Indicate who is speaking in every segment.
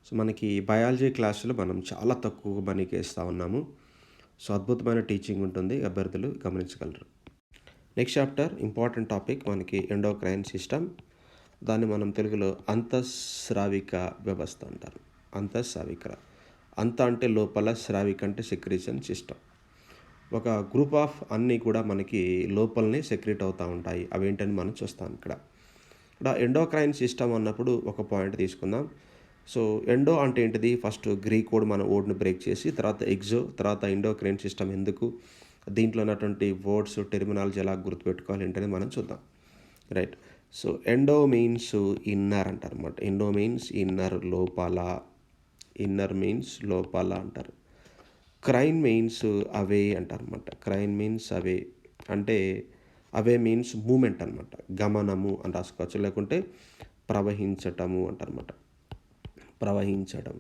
Speaker 1: So, మనకి biology క్లాస్‌లో మనం చాలా తక్కువ మనీకేస్తా ఉన్నాము. సో, అద్భుతమైన టీచింగ్ ఉంటుంది. అభ్యర్థులు గమనించగలరు. నెక్స్ట్ చాప్టర్ ఇంపార్టెంట్ టాపిక్ మనకి ఎండోక్రైన్ సిస్టమ్. దాన్ని మనం తెలుగులో అంతఃస్రావిక వ్యవస్థ అంటారు. అంతఃస్రావిక. అంత అంటే లోపల, స్రావిక అంటే సెక్రీషన్ సిస్టమ్. ఒక గ్రూప్ ఆఫ్ అన్నీ కూడా మనకి లోపలనే సెక్రీట్ అవుతా ఉంటాయి. అవేంటని మనం చూస్తాం ఇక్కడ. ఇక్కడ ఎండోక్రైన్ సిస్టమ్ అన్నప్పుడు ఒక పాయింట్ తీసుకుందాం. సో, ఎండో అంటే ఏంటిది? ఫస్ట్ గ్రీక్ వర్డ్ మన వర్డ్‌ని బ్రేక్ చేసి తర్వాత ఎక్సో, తర్వాత ఎండోక్రైన్ సిస్టమ్ ఎందుకు? దీంట్లో ఉన్నటువంటి వర్డ్స్, టెర్మినాలజీ ఎలా గుర్తుపెట్టుకోవాలి ఏంటనేది మనం చూద్దాం. Right. So, endo means inner అంటారనమాట. ఎండో మీన్స్ ఇన్నర్, లోపల. ఇన్నర్ మీన్స్ లోపల అంటారు. క్రైన్ మీన్స్ అవే అంటారనమాట. క్రైన్ మీన్స్ అవే. అంటే అవే మీన్స్ మూమెంట్ అనమాట. గమనము అని రాసుకోవచ్చు. లేకుంటే ప్రవహించటము అంటారనమాట. ప్రవహించడం.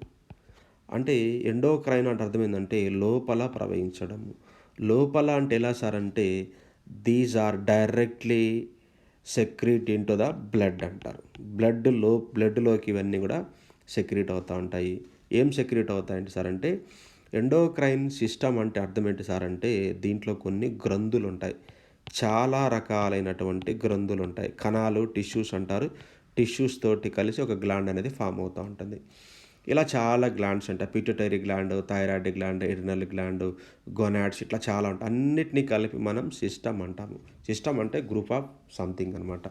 Speaker 1: అంటే ఎండోక్రైన్ అంటే అర్థం ఏందంటే లోపల ప్రవహించడము. లోపల అంటే ఎలా సార్ అంటే these are directly secrete into the blood అంటారు. బ్లడ్‌లోకి ఇవన్నీ కూడా సెక్రీట్ అవుతా ఉంటాయి. ఏం సెక్రీట్ అవుతాయంటే సార్ అంటే ఎండోక్రైన్ సిస్టమ్ అంటే అర్థం ఏంటి సార్ అంటే దీంట్లో కొన్ని గ్రంథులుంటాయి. చాలా రకాలైనటువంటి గ్రంథులుంటాయి. కణాలు, టిష్యూస్ అంటారు. టిష్యూస్ తోటి కలిసి ఒక గ్లాండ్ అనేది ఫామ్ అవుతూ ఉంటుంది. ఇలా చాలా గ్లాండ్స్ ఉంటాయి. Pituitary gland, thyroid gland, adrenal gland, gonads ఇట్లా చాలా ఉంటాయి. అన్నిటిని కలిపి మనం సిస్టమ్ అంటాము. సిస్టమ్ అంటే గ్రూప్ ఆఫ్ సంథింగ్ అనమాట.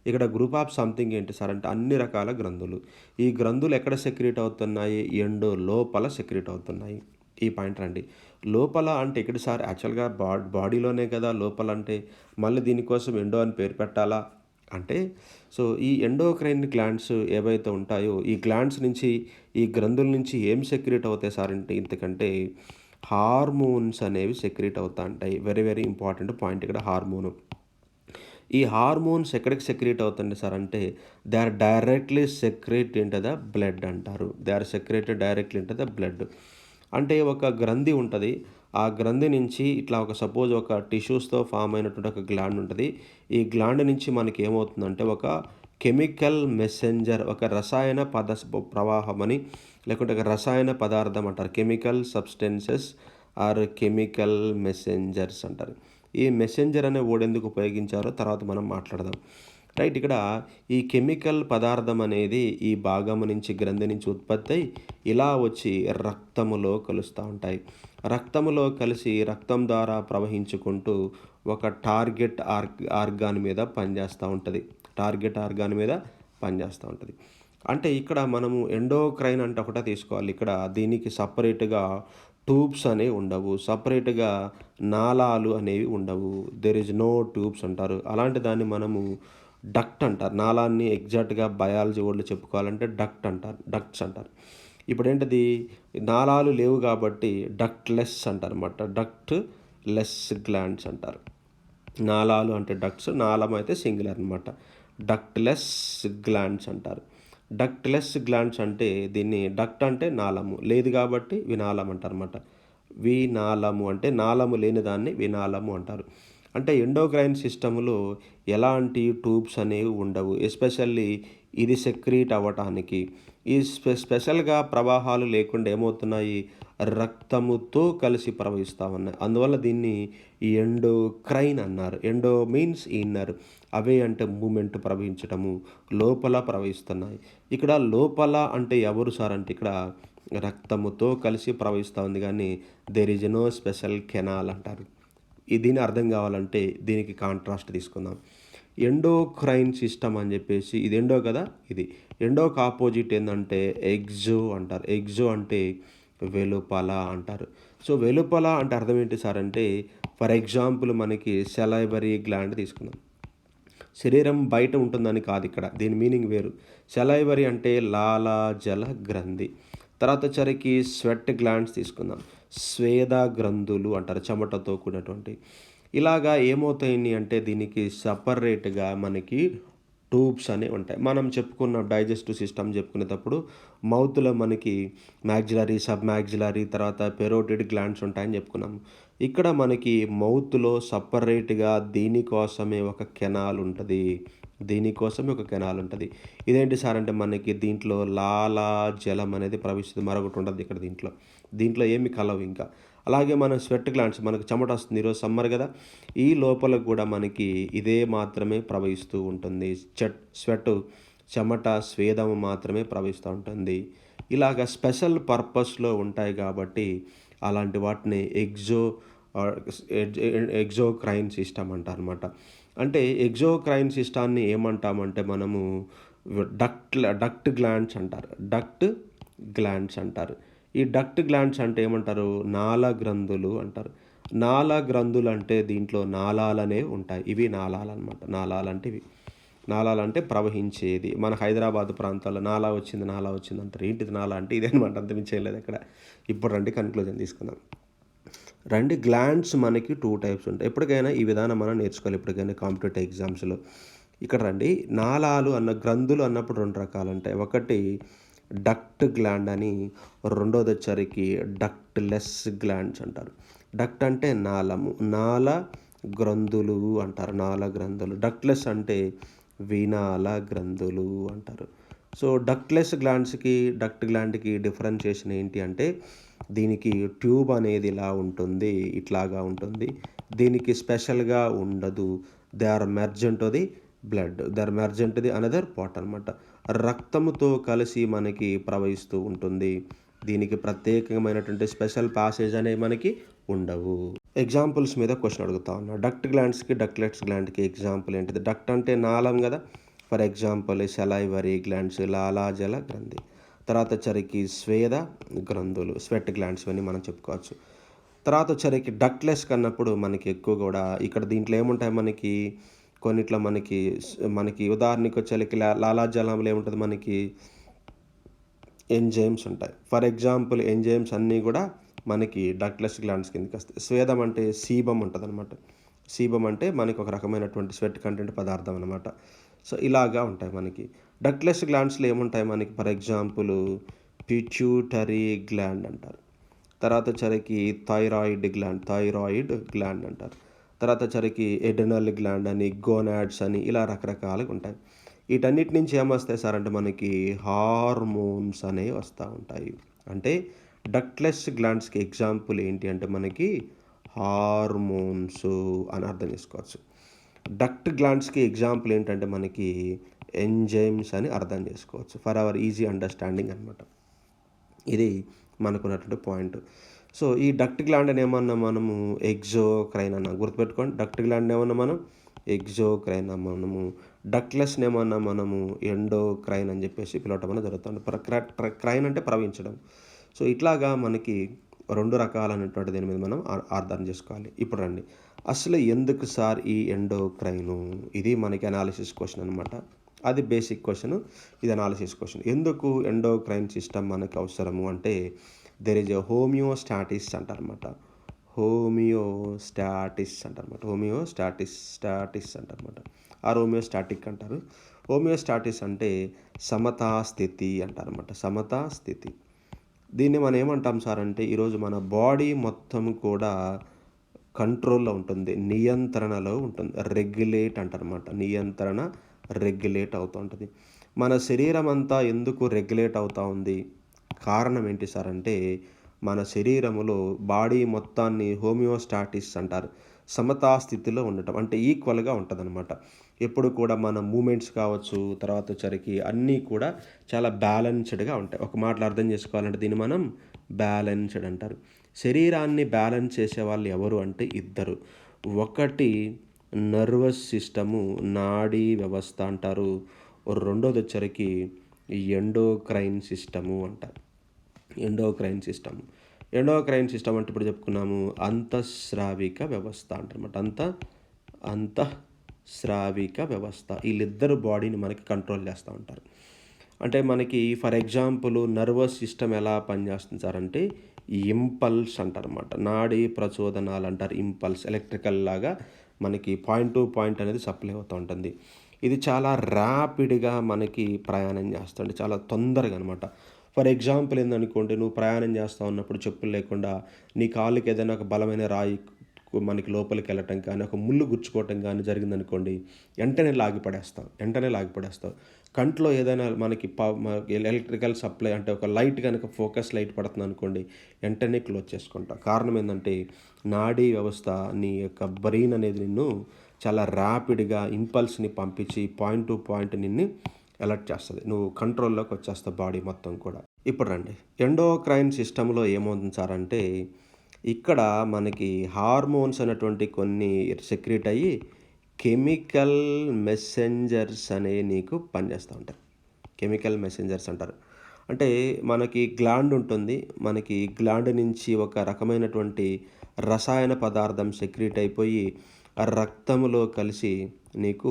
Speaker 1: ఇక్కడ గ్రూప్ ఆఫ్ సంథింగ్ ఏంటి సార్ అంటే అన్ని రకాల గ్రంథులు. ఈ గ్రంథులు ఎక్కడ సెక్రీట్ అవుతున్నాయి? ఎండో లోపల సెక్రీట్ అవుతున్నాయి. ఈ పాయింట్ రండి. లోపల అంటే ఇక్కడ సార్ యాక్చువల్‌గా బాడీలోనే కదా లోపల అంటే మళ్ళీ దీనికోసం ఎండో అని పేరు పెట్టాలా? అంటే సో, ఈ ఎండోక్రైన్ గ్లాండ్స్ ఏవైతే ఉంటాయో ఈ గ్లాండ్స్ నుంచి ఈ గ్రంథుల నుంచి ఏం సెక్రీట్ అవుతాయి సార్ అంటే ఇంతకంటే హార్మోన్స్ అనేవి సెక్రీట్ అవుతా ఉంటాయి. వెరీ వెరీ ఇంపార్టెంట్ పాయింట్ ఇక్కడ హార్మోను. ఈ హార్మోన్స్ ఎక్కడికి సెక్రీట్ అవుతుంది సార్ అంటే they are directly secrete into the blood అంటారు. They are secreted directly into the blood. అంటే ఒక గ్రంథి ఉంటది. ఆ గ్రంథి నుంచి ఇట్లా సపోజ్ ఒక టిష్యూస్‌తో ఫార్మ్ అయినటువంటి ఒక గ్లాండ్ ఉంటది. ఈ గ్లాండ్ నుంచి మనకి ఏమవుతుందంటే ఒక కెమికల్ మెసెంజర్, ఒక రసాయన ప్రవాహమని లేకుంటే ఒక రసాయన పదార్థం అంటారు. Chemical substances are chemical messengers అంటారు. ఈ మెసెంజర్ అనే వర్డ్ ఎందుకు ఉపయోగించారో తర్వాత మనం మాట్లాడదాం. రైట్. ఇక్కడ ఈ కెమికల్ పదార్థం అనేది ఈ భాగము నుంచి గ్రంథి నుంచి ఉత్పత్తి అయ్యి ఇలా వచ్చి రక్తములో కలుస్తూ ఉంటాయి. రక్తములో కలిసి రక్తం ద్వారా ప్రవహించుకుంటూ ఒక టార్గెట్ ఆర్గాన్ మీద పనిచేస్తూ ఉంటుంది. టార్గెట్ ఆర్గాన్ మీద పనిచేస్తూ ఉంటుంది. అంటే ఇక్కడ మనము ఎండోక్రైన్ అంటే ఒకటే తీసుకోవాలి. ఇక్కడ దీనికి సపరేట్‌గా ట్యూబ్స్ అనేవి ఉండవు. సపరేట్‌గా నాళాలు అనేవి ఉండవు. దేర్ ఈజ్ నో ట్యూబ్స్ అంటారు. అలాంటి దాన్ని మనము డక్ట్ అంటారు. నాళాన్ని ఎగ్జాక్ట్‌గా బయాలజీ వర్డ్‌లో చెప్పుకోవాలంటే డక్ట్ అంటారు. డక్ట్స్ అంటారు. ఇప్పుడేంటిది నాళాలు లేవు కాబట్టి డక్ట్‌లెస్ అంటారనమాట. డక్ట్ లెస్ గ్లాండ్స్ అంటారు. నాళాలు అంటే డక్ట్స్, నాళం అయితే సింగులర్ అనమాట. డక్ట్‌లెస్ గ్లాండ్స్ అంటారు. డక్ట్‌లెస్ గ్లాండ్స్ అంటే దీన్ని డక్ట్ అంటే నాళము. లేదు కాబట్టి వినాళం అంటారనమాట. వినాళము అంటే నాళము లేని దాన్ని వినాళము అంటారు. అంటే ఎండోక్రైన్ సిస్టమ్‌లో ఎలాంటి ట్యూబ్స్ అనేవి ఉండవు. ఎస్పెషల్లీ ఇది సెక్రీట్ అవ్వటానికి. ఈ స్పెషల్‌గా ప్రవాహాలు లేకుండా ఏమవుతున్నాయి? రక్తముతో కలిసి ప్రవహిస్తా ఉన్నాయి. అందువల్ల దీన్ని ఎండోక్రైన్ అన్నారు. Endo means inner. అవే అంటే మూమెంట్ ప్రవహించటము. లోపల ప్రవహిస్తున్నాయి. ఇక్కడ లోపల అంటే ఎవరు సార్ అంటే ఇక్కడ రక్తముతో కలిసి ప్రవహిస్తా ఉంది గానీ there is no special canal అంటారు. దీని అర్థం కావాలంటే దీనికి కాంట్రాస్ట్ తీసుకుందాం. ఎండోక్రైన్ సిస్టమ్ అని చెప్పేసి ఇది ఎండో కదా ఇది. ఎండోకి ఆపోజిట్ ఏందంటే ఎగ్జో అంటారు. ఎగ్జో అంటే వెలుపల అంటారు. సో, వెలుపల అంటే అర్థం ఏంటి సార్ అంటే ఫర్ ఎగ్జాంపుల్ మనకి సెలైవరీ గ్లాండ్ తీసుకుందాం. శరీరం బయట ఉంటుందని కాదు ఇక్కడ. దీని మీనింగ్ వేరు. సెలైవరీ అంటే లాలాజల గ్రంథి. తర్వాత వచ్చరికి స్వెట్ గ్లాండ్స్ తీసుకుందాం. స్వేద గ్రంథులు అంటారు. చెమటతో కూడినటువంటి. ఇలాగా ఏమవుతాయి అంటే దీనికి సెపరేట్‌గా మనకి ట్యూబ్స్ అనేవి ఉంటాయి. మనం చెప్పుకున్న డైజెస్టివ్ సిస్టమ్ చెప్పుకునేటప్పుడు మౌత్‌లో మనకి మాగ్జిలరీ, సబ్ మాగ్జిలరీ తర్వాత పెరోటిడ్ గ్లాండ్స్ ఉంటాయని చెప్పుకున్నాము. ఇక్కడ మనకి మౌత్‌లో సెపరేట్‌గా దీనికోసమే ఒక కెనాల్ ఉంటది. దీనికోసం ఒక కెనాల్ ఉంటుంది. ఇదేంటి సార్ అంటే మనకి దీంట్లో లాలాజలం అనేది ప్రవహిస్తుంది. మరొకటి ఉండదు ఇక్కడ దీంట్లో. దీంట్లో ఏమి కలవు ఇంకా. అలాగే మన స్వెట్ గ్లాండ్స్ మనకు చెమట వస్తుంది. ఈరోజు సమ్మర్ కదా! ఈ లోపల కూడా మనకి ఇదే మాత్రమే ప్రవహిస్తూ ఉంటుంది. స్వెట్ చెమట, స్వేదము మాత్రమే ప్రవహిస్తూ ఉంటుంది. ఇలాగ స్పెషల్ పర్పస్‌లో ఉంటాయి కాబట్టి అలాంటి వాటిని ఎగ్జోక్రైన్ సిస్టమ్ అంటారనమాట. అంటే ఎగ్జోక్రైన్ సిస్టాన్ని ఏమంటామంటే మనము డక్ట్ గ్లాండ్స్ అంటారు. గ్లాండ్స్ అంటారు. ఈ డక్ట్ గ్లాండ్స్ అంటే ఏమంటారు? నాళ గ్రంథులు అంటారు. నాళ గ్రంథులు అంటే దీంట్లో నాళాలనేవి ఉంటాయి. ఇవి నాళాలన్నమాట. నాళాలంటే ఇవి. నాళాలంటే ప్రవహించేది. మన హైదరాబాద్ ప్రాంతాల్లో నాలా వచ్చింది అంటారు. ఏంటిది నాలా అంటే ఇదే అనమాట. అంతమించి ఏం లేదు ఇక్కడ. ఇప్పుడు రండి కన్క్లూజన్ తీసుకుందాం. గ్లాండ్స్ మనకి 2 టైప్స్ ఉంటాయి. ఎప్పటికైనా ఈ విధానం మనం నేర్చుకోవాలి. ఎప్పటికైనా కాంపిటేటివ్ ఎగ్జామ్స్‌లో. ఇక్కడ రండి, నాళాలు గ్రంథులు అన్నప్పుడు 2 రకాలు ఉంటాయి. ఒకటి డక్ట్ గ్లాండ్ అని, రెండోదొచ్చరికి డక్ట్‌లెస్ గ్లాండ్స్ అంటారు. డక్ట్ అంటే నాళము, నాళ గ్రంథులు అంటారు. నాళ గ్రంథులు. డక్ట్‌లెస్ అంటే వినాళ గ్రంథులు అంటారు. సో డక్ట్‌లెస్ గ్లాండ్స్‌కి, డక్ట్ గ్లాండ్‌కి డిఫరెన్షియేషన్ ఏంటి అంటే దీనికి ట్యూబ్ అనేది ఇలా ఉంటుంది, ఇట్లాగా ఉంటుంది. దీనికి స్పెషల్‌గా ఉండదు. They are merge to the blood. They are merge to the another part అనమాట. రక్తముతో కలిసి మనకి ప్రవహిస్తూ ఉంటుంది. దీనికి ప్రత్యేకమైనటువంటి స్పెషల్ ప్యాసేజ్ అనేవి మనకి ఉండవు. ఎగ్జాంపుల్స్ మీద క్వశ్చన్ అడుగుతా ఉన్నా. డక్ట్ గ్లాండ్స్‌కి, డక్ట్‌లెస్ గ్లాండ్‌కి ఎగ్జాంపుల్ ఏంటిది? డక్ట్ అంటే నాళం కదా! ఫర్ ఎగ్జాంపుల్ సెలైవరీ గ్లాండ్స్, లాలాజల గ్రంథి. తర్వాత వచ్చరికి స్వేద గ్రంథులు, స్వెట్ గ్లాండ్స్ ఇవన్నీ మనం చెప్పుకోవచ్చు. తర్వాత వచ్చరికి డక్ట్‌లెస్ కన్నప్పుడు మనకి ఎక్కువ కూడా ఇక్కడ దీంట్లో ఏముంటాయి మనకి కొన్నిట్లో మనకి ఉదాహరణకి వచ్చరికి లాలాజలంలో ఏముంటుంది మనకి ఎంజైమ్స్ ఉంటాయి. ఫర్ ఎగ్జాంపుల్ ఎంజైమ్స్ అన్నీ కూడా మనకి డక్ట్‌లెస్ గ్లాండ్స్ కిందకి వస్తాయి. స్వేదం అంటే సీబం ఉంటుందన్నమాట. సీబం అంటే మనకి ఒక రకమైనటువంటి స్వెట్ కంటెంట్ పదార్థం అనమాట. సో ఇలాగా ఉంటాయి మనకి. డక్ట్‌లెస్ గ్లాండ్స్‌లో ఏముంటాయి మనకి ఫర్ ఎగ్జాంపుల్ పిట్యూటరీ గ్లాండ్ అంటారు. తర్వాత వచ్చరికి థైరాయిడ్ గ్లాండ్ అంటారు. తర్వాత వచ్చరికి ఎడ్రినల్ గ్లాండ్ అని, గోనాడ్స్ అని ఇలా రకరకాలుగా ఉంటాయి. వీటన్నిటి నుంచి ఏమొస్తాయి సార్ అంటే మనకి హార్మోన్స్ అనేవి వస్తూ ఉంటాయి. అంటే డక్ట్‌లెస్ గ్లాండ్స్‌కి ఎగ్జాంపుల్ ఏంటి అంటే మనకి హార్మోన్స్ అని అర్థం చేసుకోవచ్చు. డక్ట్ గ్లాండ్స్‌కి ఎగ్జాంపుల్ ఏంటంటే మనకి ఎంజైమ్స్ అని అర్థం చేసుకోవచ్చు. ఫర్ అవర్ ఈజీ అండర్స్టాండింగ్ అనమాట. ఇది మనకున్నటువంటి పాయింట్. సో ఈ డక్ట్ గ్లాండ్ ఏమన్నా మనము ఎగ్జోక్రైన్ అన్నాం. గుర్తుపెట్టుకోండి, డక్ట్ గ్లాండ్ ఏమన్నా మనం ఎగ్జోక్రైన్ మనము, డక్ట్‌లెస్ ఏమన్నా మనము ఎండోక్రైన్ అని చెప్పేసి పిలవటం అనేది జరుగుతుంది. క్రైన్ అంటే ప్రవహించడం. సో ఇట్లాగా మనకి 2 రకాలైనటువంటి దీని మీద మనం అర్థం చేసుకోవాలి. ఇప్పుడు రండి, అసలు ఎందుకు సార్ ఈ ఎండోక్రైను? ఇది మనకి అనాలిసిస్ క్వశ్చన్ అనమాట. అది బేసిక్ క్వశ్చన్, ఇది అనాలిసిస్ క్వశ్చన్. ఎందుకు ఎండోక్రైన్ సిస్టమ్ మనకు అవసరము అంటే దెర్ ఈజ్ ఎ హోమియోస్టాటిస్ అంటారనమాట. హోమియోస్టాటిస్ అంటారనమాట. ఆర్ హోమియోస్టాటిక్ అంటారు. హోమియోస్టాటిస్ అంటే సమతా స్థితి అంటారనమాట. సమతా స్థితి. దీన్ని మనం ఏమంటాం సార్ అంటే ఈరోజు మన బాడీ మొత్తం కూడా కంట్రోల్లో ఉంటుంది, నియంత్రణలో ఉంటుంది. రెగ్యులేట్ అంటారనమాట. నియంత్రణ, రెగ్యులేట్ అవుతూ ఉంటుంది. మన శరీరం అంతా ఎందుకు రెగ్యులేట్ అవుతూ ఉంది? కారణం ఏంటి సార్ అంటే మన శరీరములో బాడీ మొత్తాన్ని హోమియోస్టాటిస్ అంటారు. సమతా స్థితిలో ఉండటం అంటే ఈక్వల్గా ఉంటుందన్నమాట. ఎప్పుడు కూడా మన మూమెంట్స్ కావచ్చు, తర్వాత వచ్చరికి అన్నీ కూడా చాలా బ్యాలెన్స్డ్గా ఉంటాయి. ఒక మాటలో అర్థం చేసుకోవాలంటే దీన్ని మనం బ్యాలెన్స్డ్ అంటారు. శరీరాన్ని బ్యాలెన్స్ చేసేవాళ్ళు ఎవరు అంటే ఇద్దరు. ఒకటి నర్వస్ సిస్టము, నాడీ వ్యవస్థ అంటారు. రెండోది వచ్చరికి ఎండోక్రైన్ సిస్టము అంటారు. ఎండోక్రైన్ సిస్టమ్ అంటే ఇప్పుడు చెప్పుకున్నాము అంతఃస్రావిక వ్యవస్థ అంటారన్నమాట. అంతఃస్రావిక వ్యవస్థ. వీళ్ళిద్దరు బాడీని మనకి కంట్రోల్ చేస్తూ ఉంటారు. అంటే మనకి ఫర్ ఎగ్జాంపుల్ నర్వస్ సిస్టమ్ ఎలా పనిచేస్తుంది సార్ అంటే ఇంపల్స్ అంటారన్నమాట. నాడీ ప్రచోదనాలు అంటారు. ఇంపల్స్ ఎలక్ట్రికల్ లాగా మనకి పాయింట్ టు పాయింట్ అనేది సప్లై అవుతూ ఉంటుంది. ఇది చాలా ర్యాపిడ్గా మనకి ప్రయాణం చేస్తుంది, చాలా తొందరగా అనమాట. ఫర్ ఎగ్జాంపుల్ ఏందనుకోండి, నువ్వు ప్రయాణం చేస్తూ ఉన్నప్పుడు చెప్పులు లేకుండా నీ కాళ్ళకి ఏదైనా ఒక బలమైన రాయి మనకి లోపలికి వెళ్ళటం కానీ, ఒక ముళ్ళు గుచ్చుకోవటం కానీ జరిగిందనుకోండి, వెంటనే లాగి పడేస్తాం. కంట్లో ఏదైనా మనకి ఎలక్ట్రికల్ సప్లై అంటే ఒక లైట్ కనుక ఫోకస్ లైట్ పడుతుందనుకోండి, వెంటనే క్లోజ్ చేసుకుంటాం. కారణం ఏందంటే, నాడీ వ్యవస్థ నీ యొక్క బ్రెయిన్ అనేది నిన్ను చాలా ర్యాపిడ్‌గా ఇంపల్స్‌ని పంపించి పాయింట్ టు పాయింట్ నిన్ను అలర్ట్ చేస్తది. నువ్వు కంట్రోల్‌లోకి వచ్చేస్తావు బాడీ మొత్తం కూడా. ఇప్పుడు రండి, ఎండోక్రైన్ సిస్టమ్‌లో ఏమవుతుంది సార్ అంటే, ఇక్కడ మనకి హార్మోన్స్ అనేటువంటి కొన్ని సెక్రీట్ అయ్యి కెమికల్ మెసెంజర్స్ అనేవి నీకు పనిచేస్తూ ఉంటాయి. కెమికల్ మెసెంజర్స్ అంటారు. అంటే మనకి గ్లాండ్ ఉంటుంది. మనకి గ్లాండ్ నుంచి ఒక రకమైనటువంటి రసాయన పదార్థం సెక్రీట్ అయిపోయి ఆ రక్తంలో కలిసి నీకు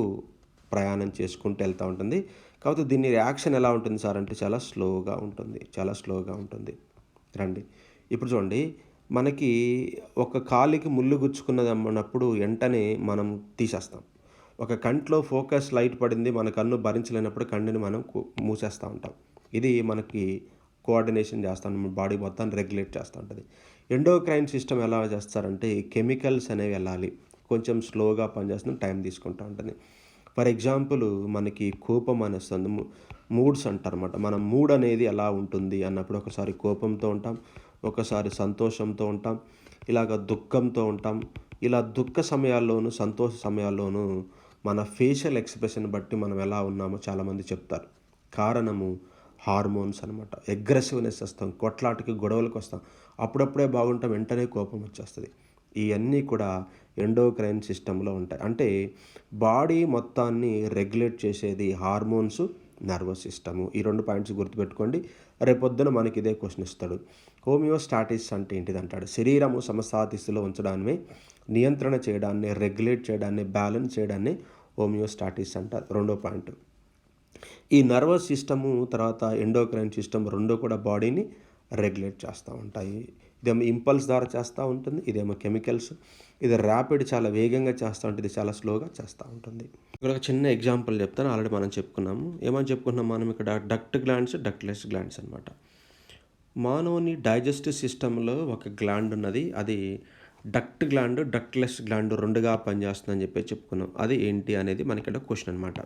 Speaker 1: ప్రయాణం చేసుకుంటూ వెళ్తూ ఉంటుంది. కాకపోతే దీని రియాక్షన్ ఎలా ఉంటుంది సార్ అంటే చాలా స్లోగా ఉంటుంది. రండి, ఇప్పుడు చూడండి, మనకి ఒక కాలికి ముళ్ళు గుచ్చుకున్నదన్నప్పుడు వెంటనే మనం తీసేస్తాం. ఒక కంట్లో ఫోకస్ లైట్ పడింది, మన కన్ను భరించలేనప్పుడు కన్నుని మనం మూసేస్తూ ఉంటాం. ఇది మనకి కోఆర్డినేషన్ చేస్తాం, బాడీ మొత్తాన్ని రెగ్యులేట్ చేస్తూ ఉంటుంది. ఎండోక్రైన్ సిస్టమ్ ఎలా చేస్తారంటే, కెమికల్స్ అనేవి వెళ్ళాలి, కొంచెం స్లోగా పనిచేస్తుంది, టైం తీసుకుంటూ ఉంటుంది. ఫర్ ఎగ్జాంపుల్, మనకి కోపం అనేస్తుంది, మూడ్స్ అంటారన్నమాట. మన మూడ్ అనేది ఎలా ఉంటుంది అన్నప్పుడు ఒకసారి కోపంతో ఉంటాం, ఒకసారి సంతోషంతో ఉంటాం, ఇలాగ దుఃఖంతో ఉంటాం. ఇలా దుఃఖ సమయాల్లోనూ సంతోష సమయాల్లోనూ మన ఫేషియల్ ఎక్స్ప్రెషన్ బట్టి మనం ఎలా ఉన్నామో చాలామంది చెప్తారు. కారణము హార్మోన్స్ అనమాట. అగ్రెసివ్నెస్ వస్తాం, కొట్లాటకి గొడవలకు వస్తాం, అప్పుడప్పుడే బాగుంటాం, వెంటనే కోపం వచ్చేస్తుంది. ఇవన్నీ కూడా ఎండోక్రైన్ సిస్టంలో ఉంటాయి. అంటే బాడీ మొత్తాన్ని రెగ్యులేట్ చేసేది హార్మోన్స్, నర్వస్ సిస్టము. ఈ 2 పాయింట్స్ గుర్తుపెట్టుకోండి. రేపొద్దున మనకి ఇదే క్వశ్చన్ ఇస్తాడు. హోమియోస్టాటిస్ అంటే ఏంటిది అంటాడు. శరీరము సమస్థితిలో ఉంచడాన్ని, నియంత్రణ చేయడాన్ని, రెగ్యులేట్ చేయడాన్ని, బ్యాలెన్స్ చేయడాన్ని హోమియోస్టాటిస్ అంటారు. 2వ పాయింట్. ఈ నర్వస్ సిస్టము తర్వాత ఎండోక్రైన్ సిస్టమ్ 2 కూడా బాడీని రెగ్యులేట్ చేస్తూ ఉంటాయి. ఇదేమో ఇంపల్స్ ద్వారా చేస్తూ ఉంటుంది, ఇదేమో కెమికల్స్. ఇది ర్యాపిడ్ చాలా వేగంగా చేస్తూ ఉంటుంది, ఇది చాలా స్లోగా చేస్తూ ఉంటుంది. ఇక్కడ ఒక చిన్న ఎగ్జాంపుల్ చెప్తాను. ఆల్రెడీ మనం చెప్పుకున్నాము. ఏమని చెప్పుకున్నాం మనం ఇక్కడ? డక్ట్ గ్లాండ్స్, డక్ట్లెస్ గ్లాండ్స్ అనమాట. మానవుని డైజెస్టివ్ సిస్టంలో ఒక గ్లాండ్ ఉన్నది, అది డక్ట్ గ్లాండ్, డక్ట్లెస్ గ్లాండ్ 2గా పనిచేస్తుందని చెప్పుకున్నాం. అది ఏంటి అనేది మనకి ఇక్కడ క్వశ్చన్ అనమాట.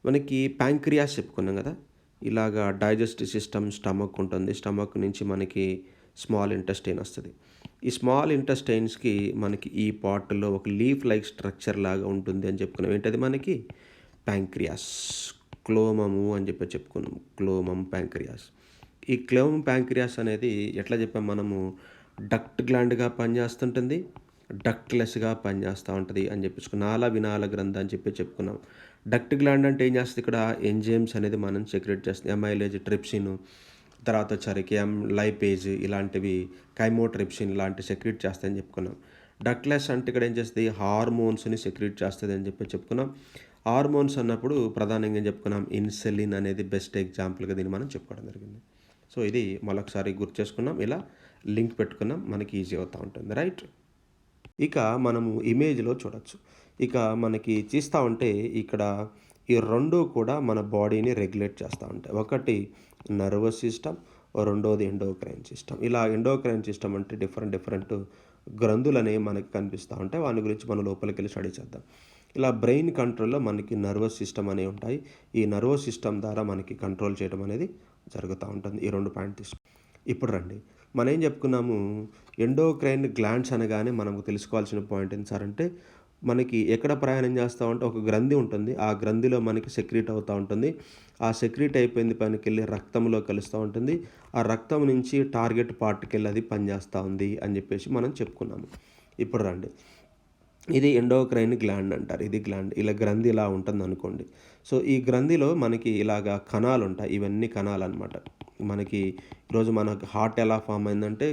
Speaker 1: మనకి ప్యాంక్రియాస్ చెప్పుకున్నాం కదా. ఇలాగా డైజెస్టివ్ సిస్టమ్ స్టమక్ ఉంటుంది, స్టమక్ నుంచి మనకి స్మాల్ ఇంటెస్టైన్ వస్తుంది. ఈ స్మాల్ ఇంటెస్టైన్స్కి మనకి ఈ పార్ట్లో ఒక లీఫ్ లైక్ స్ట్రక్చర్ లాగా ఉంటుంది అని చెప్పుకున్నాం. ఏంటది? మనకి ప్యాంక్రియాస్, క్లోమము అని చెప్పుకున్నాం. క్లోమం ప్యాంక్రియాస్. ఈ క్లోమం ప్యాంక్రియాస్ అనేది ఎట్లా చెప్పాం మనము? డక్ట్ గ్లాండ్గా పనిచేస్తుంటుంది, డక్ట్లెస్గా పనిచేస్తూ ఉంటుంది అని చెప్పుకున్నాం. నాళ వినాళ గ్రంథ అని చెప్పుకున్నాం. డక్ట్ గ్లాండ్ అంటే ఏం చేస్తుంది? ఇక్కడ ఎంజైమ్స్ అనేది మనం సెక్రెట్ చేస్తుంది. ఎమైలేజ్, ట్రిప్సిన్, తర్వాత వచ్చరికి లైపేజ్ ఇలాంటివి, కైమోట్రిప్సిన్ ఇలాంటి సెక్రెట్ చేస్తాయని చెప్పుకున్నాం. డక్ట్లెస్ అంటే ఇక్కడ ఏం చేస్తుంది? హార్మోన్స్ని సెక్రెట్ చేస్తుంది అని చెప్పుకున్నాం. హార్మోన్స్ అన్నప్పుడు ప్రధానంగా ఏం చెప్పుకున్నాం? ఇన్సులిన్ అనేది బెస్ట్ ఎగ్జాంపుల్గా దీన్ని మనం చెప్పుకోవడం జరిగింది. సో ఇది మరొకసారి గుర్తు చేసుకున్నాం, ఇలా లింక్ పెట్టుకున్నాం, మనకి ఈజీ అవుతూ ఉంటుంది, రైట్. ఇక మనము ఇమేజ్లో చూడొచ్చు. ఇక మనకి చూస్తూ ఉంటే ఇక్కడ ఈ 2 కూడా మన బాడీని రెగ్యులేట్ చేస్తూ ఉంటాయి. ఒకటి నర్వస్ సిస్టమ్, రెండోది ఎండోక్రైన్ సిస్టమ్. ఇలా ఎండోక్రైన్ సిస్టమ్ అంటే డిఫరెంట్ గ్రంథులు అనేవి మనకి కనిపిస్తూ ఉంటాయి. వాటి గురించి మనం లోపలికి వెళ్ళి స్టడీ చేద్దాం. ఇలా బ్రెయిన్ కంట్రోల్లో మనకి నర్వస్ సిస్టమ్ అనేవి ఉంటాయి. ఈ నర్వస్ సిస్టమ్ ద్వారా మనకి కంట్రోల్ చేయడం అనేది జరుగుతూ ఉంటుంది. ఈ 2 పాయింట్ తీసుకు. ఇప్పుడు రండి, మనం ఏం చెప్పుకున్నాము? ఎండోక్రైన్ గ్లాండ్స్ అనగానే మనకు తెలుసుకోవాల్సిన పాయింట్ ఏంటి సార్ అంటే, మనకి ఎక్కడ ప్రయాణం చేస్తూ ఉంటే ఒక గ్రంథి ఉంటుంది, ఆ గ్రంథిలో మనకి సెక్రీట్ అవుతూ ఉంటుంది. ఆ సెక్రీట్ అయిపోయింది పనికి వెళ్ళి రక్తంలో కలుస్తూ ఉంటుంది. ఆ రక్తం నుంచి టార్గెట్ పార్ట్కి వెళ్ళి అది పనిచేస్తూ ఉంది అని చెప్పేసి మనం చెప్పుకున్నాము. ఇప్పుడు రండి, ఇది ఎండోక్రైన్ గ్లాండ్ అంటారు. ఇది గ్లాండ్, ఇలా గ్రంథి ఇలా ఉంటుంది అనుకోండి. సో ఈ గ్రంథిలో మనకి ఇలాగా కణాలు ఉంటాయి. ఇవన్నీ కణాలు అనమాట. మనకి ఈరోజు మనకు హార్ట్ ఎలా ఫామ్ అయిందంటే,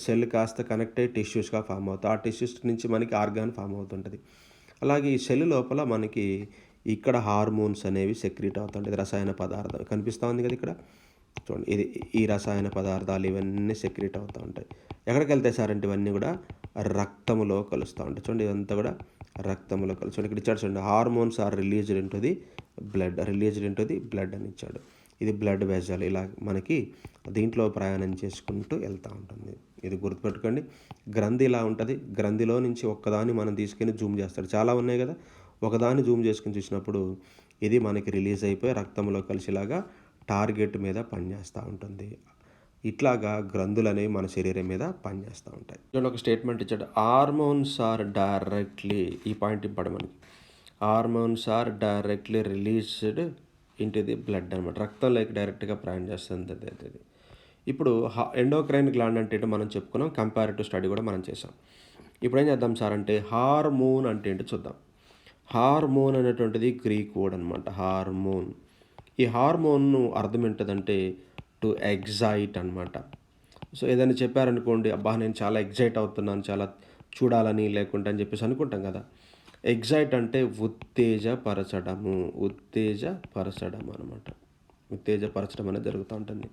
Speaker 1: సెల్ కాస్త కనెక్ట్ అయ్యి టిష్యూస్గా ఫామ్ అవుతాయి. ఆ టిష్యూస్ నుంచి మనకి ఆర్గాన్ ఫామ్ అవుతుంటుంది. అలాగే ఈ సెల్ లోపల మనకి ఇక్కడ హార్మోన్స్ అనేవి సెక్రీట్ అవుతుంటాయి. రసాయన పదార్థాలు కనిపిస్తూ ఉంది కదా ఇక్కడ చూడండి. ఇది ఈ రసాయన పదార్థాలు ఇవన్నీ సెక్రీట్ అవుతూ ఉంటాయి. ఎక్కడికి వెళ్తాయి సార్ అంటే, ఇవన్నీ కూడా రక్తంలో కలుస్తూ ఉంటాయి. చూడండి, ఇదంతా కూడా రక్తంలో కలుసు. చూడండి ఇక్కడ ఇచ్చాడు చూడండి, hormones are released into the blood అని ఇచ్చాడు. ఇది బ్లడ్ వెజల్, ఇలా మనకి దీంట్లో ప్రయాణం చేసుకుంటూ వెళ్తూ ఉంటుంది. ఇది గుర్తుపెట్టుకోండి. గ్రంథి ఇలా ఉంటుంది. గ్రంథిలో నుంచి ఒక్కదాన్ని మనం తీసుకొని జూమ్ చేస్తాడు. చాలా ఉన్నాయి కదా, ఒకదాన్ని జూమ్ చేసుకొని చూసినప్పుడు ఇది మనకి రిలీజ్ అయిపోయి రక్తంలో కలిసిలాగా టార్గెట్ మీద పనిచేస్తూ ఉంటుంది. ఇట్లాగా గ్రంథులు అనేవి మన శరీరం మీద పనిచేస్తూ ఉంటాయి. చూడండి, ఒక స్టేట్మెంట్ ఇచ్చాడు, హార్మోన్స్ ఆర్ డైరెక్ట్లీ, ఈ పాయింట్ ఇంపార్టెంట్ మనకి, hormones are directly released into the blood అనమాట. రక్తంలోకి డైరెక్ట్గా ప్రయాణం చేస్తుంది అది. ఇప్పుడు ఎండోక్రైన్ గ్లాండ్ అంటే ఏంటో మనం చెప్పుకున్నాం, కంపారిటివ్ స్టడీ కూడా మనం చేసాం. ఇప్పుడు ఏం చేద్దాం సార్ అంటే హార్మోన్ అంటే ఏంటో చూద్దాం. హార్మోన్ అనేటువంటిది గ్రీక్ వర్డ్ అనమాట, హార్మోన్. ఈ హార్మోన్ అర్థం ఏంటంటే టు ఎగ్జైట్ అనమాట. సో ఏదైనా చెప్పారనుకోండి, అబ్బా నేను చాలా ఎగ్జైట్ అవుతున్నాను, చాలా చూడాలని లేకుంటే అని చెప్పేసి అనుకుంటాం కదా. ఎగ్జైట్ అంటే ఉత్తేజపరచడం అనమాట. ఉత్తేజపరచడం అనేది జరుగుతూ ఉంటుంది.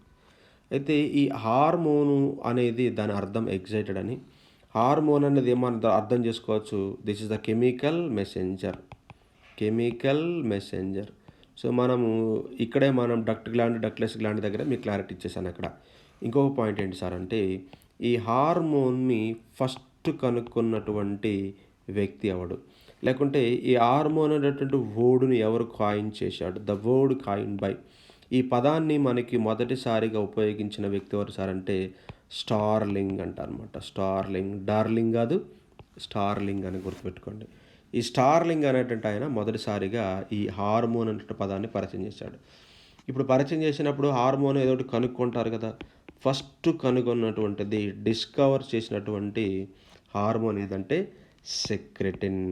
Speaker 1: అయితే ఈ హార్మోను అనేది దాని అర్థం ఎగ్జైటెడ్ అని. హార్మోన్ అనేది ఏమన్నా అర్థం చేసుకోవచ్చు, this is the chemical messenger. So మనము ఇక్కడే మనం డక్లెస్ గ్లాండ్ దగ్గర మీకు క్లారిటీ ఇచ్చేసాను అక్కడ. ఇంకొక పాయింట్ ఏంటి సార్ అంటే ఈ హార్మోన్ని ఫస్ట్ కనుక్కున్నటువంటి వ్యక్తి ఎవడు, లేకుంటే ఈ హార్మోన్ అనేటువంటి వర్డ్ని ఎవరు కాయిన్ చేశాడు, ద వర్డ్ కాయిన్ బై. ఈ పదాన్ని మనకి మొదటిసారిగా ఉపయోగించిన వ్యక్తి ఎవరు సార్ అంటే స్టార్లింగ్ అంటారనమాట. డార్లింగ్ కాదు, స్టార్లింగ్ అని గుర్తుపెట్టుకోండి. ఈ స్టార్లింగ్ అనేటువంటి ఆయన మొదటిసారిగా ఈ హార్మోన్ అనే పదాన్ని పరిచయం చేశాడు. ఇప్పుడు పరిచయం చేసినప్పుడు హార్మోన్ ఏదో ఒకటి కనుక్కుంటారు కదా. ఫస్ట్ కనుగొన్నటువంటిది, డిస్కవర్ చేసినటువంటి హార్మోన్ ఏదంటే సెక్రెటిన్.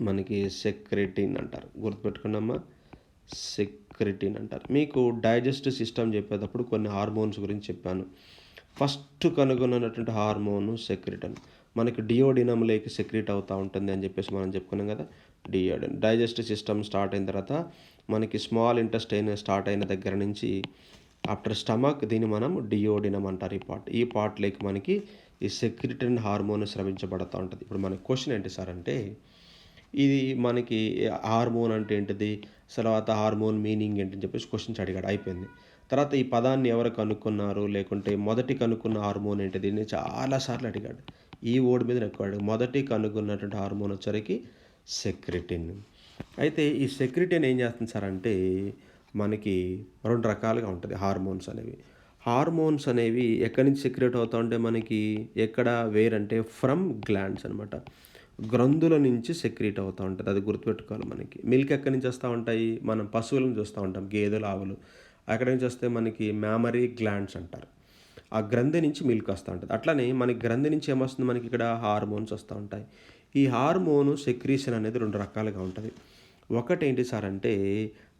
Speaker 1: మనకి సెక్రెటిన్ అంటారు, గుర్తుపెట్టుకున్నామా, సెక్రెటిన్ అంటారు. మీకు డైజెస్టివ్ సిస్టమ్ చెప్పేటప్పుడు కొన్ని హార్మోన్స్ గురించి చెప్పాను. ఫస్ట్ కనుగొన్నటువంటి హార్మోను సెక్రెటిన్. మనకి డియోడినంలోకి సెక్రెట్ అవుతూ ఉంటుంది అని చెప్పేసి మనం చెప్పుకున్నాం కదా. డైజెస్టివ్ సిస్టమ్ స్టార్ట్ అయిన తర్వాత మనకి స్మాల్ ఇంటెస్టైన్ స్టార్ట్ అయిన దగ్గర నుంచి ఆఫ్టర్ స్టమక్, దీన్ని మనం డియోడినం అంటారు. ఈ పార్ట్లోకి మనకి ఈ సెక్రెటిన్ హార్మోన్ స్రవించబడుతూ ఉంటుంది. ఇప్పుడు మన క్వశ్చన్ ఏంటి సార్ అంటే ఇది మనకి హార్మోన్ అంటే ఏంటిది, తర్వాత హార్మోన్ మీనింగ్ ఏంటని చెప్పేసి క్వశ్చన్స్ అడిగాడు, అయిపోయింది. తర్వాత ఈ పదాన్ని ఎవరు కనుక్కున్నారు, లేకుంటే మొదటి కనుక్కున్న హార్మోన్ ఏంటిది అని చాలాసార్లు అడిగాడు. ఈ వర్డ్ మీద ఎక్కువ అడిగాడు. మొదటి కనుక్కున్నటువంటి హార్మోన్ వచ్చరికి సెక్రెటిన్. అయితే ఈ సెక్రెటిన్ ఏం చేస్తుంది సార్ అంటే మనకి 2 రకాలుగా ఉంటుంది హార్మోన్స్ అనేవి. హార్మోన్స్ అనేవి ఎక్కడి నుంచి సెక్రెట్ అవుతూ ఉంటే మనకి ఎక్కడ వేరంటే ఫ్రమ్ గ్లాండ్స్ అనమాట. గ్రంథుల నుంచి సెక్రెట్ అవుతూ ఉంటుంది, అది గుర్తుపెట్టుకోవాలి. మనకి మిల్క్ ఎక్కడి నుంచి వస్తూ ఉంటాయి, మనం పశువులను చూస్తూ ఉంటాం, గేదెలు, ఆవులు. అక్కడి నుంచి వస్తే మనకి మ్యామరీ గ్లాండ్స్ అంటారు. ఆ గ్రంథి నుంచి మిల్క్ వస్తూ ఉంటుంది. అట్లనే మనకి గ్రంథి నుంచి ఏమొస్తుంది, మనకి ఇక్కడ హార్మోన్స్ వస్తూ ఉంటాయి. ఈ హార్మోను సెక్రీషన్ అనేది 2 రకాలుగా ఉంటుంది. ఒకటేంటి సార్ అంటే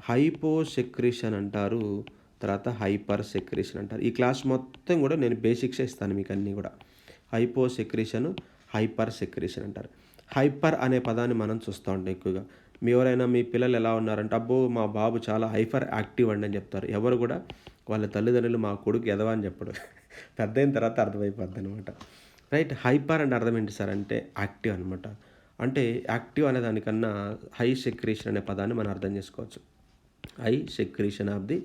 Speaker 1: హైపో సెక్రీషన్ అంటారు, తర్వాత హైపర్ సెక్రీషన్ అంటారు. ఈ క్లాస్ మొత్తం కూడా నేను బేసిక్స్ ఇస్తాను మీకు అన్నీ కూడా. హైపో సెక్రీషన్, హైపర్ సెక్రీషన్ అంటారు. హైపర్ అనే పదాన్ని మనం చూస్తూ ఉంటాం ఎక్కువగా. ఎవరైనా మీ పిల్లలు ఎలా ఉన్నారంటే, అబ్బో మా బాబు చాలా హైపర్ యాక్టివ్ అండి అని చెప్తారు. ఎవరు కూడా వాళ్ళ తల్లిదండ్రులు మా కొడుకు ఎదవా అని చెప్పడు. పెద్ద అయిన తర్వాత అర్థమైపోద్ది అనమాట. రైట్. హైపర్ అంటే అర్థం ఏంటి సార్ అంటే యాక్టివ్ అనమాట. అంటే యాక్టివ్ అనే దానికన్నా హై సెక్రీషన్ అనే పదాన్ని మనం అర్థం చేసుకోవచ్చు. High secretion of the